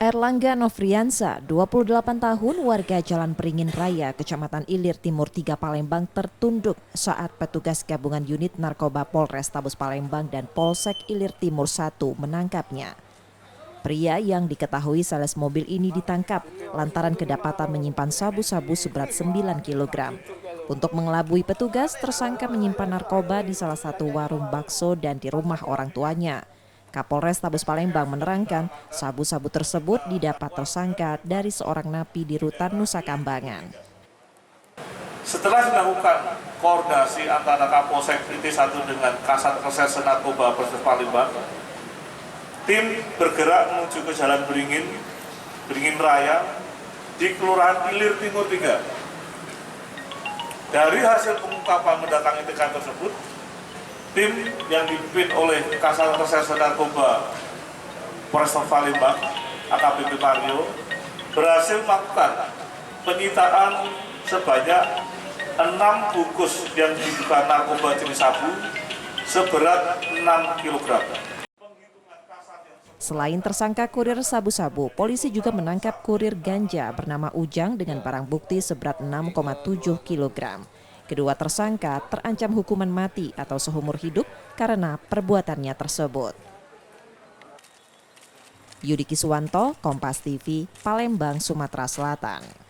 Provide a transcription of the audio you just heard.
Erlangga Nofriansa, 28 tahun, warga Jalan Beringin Raya, Kecamatan Ilir Timur 3 Palembang tertunduk saat petugas gabungan unit narkoba Polrestabes Palembang dan Polsek Ilir Timur 1 menangkapnya. Pria yang diketahui sales mobil ini ditangkap lantaran kedapatan menyimpan sabu-sabu seberat 9 kg. Untuk mengelabui petugas, tersangka menyimpan narkoba di salah satu warung bakso dan di rumah orang tuanya. Kapolrestabes Palembang menerangkan sabu-sabu tersebut didapat tersangka dari seorang napi di Rutan Nusa Kambangan. Setelah dilakukan koordinasi antara Kapolsek IT 1 dengan Kasat Reserse Narkoba Polres Palembang, tim bergerak menuju ke Jalan Beringin Raya di Kelurahan Ilir Timur 3. Dari hasil pengungkapan mendatangi TK tersebut, tim yang dipimpin oleh Kasat Reserse Narkoba Polres Palembang, AKBP Mario, berhasil melakukan penyitaan sebanyak 6 bungkus yang diduga narkoba jenis sabu seberat 6 kg. Selain tersangka kurir sabu-sabu, polisi juga menangkap kurir ganja bernama Ujang dengan barang bukti seberat 6,7 kg. Kedua tersangka terancam hukuman mati atau seumur hidup karena perbuatannya tersebut. Yudi Kiswanto, Kompas TV, Palembang, Sumatera Selatan.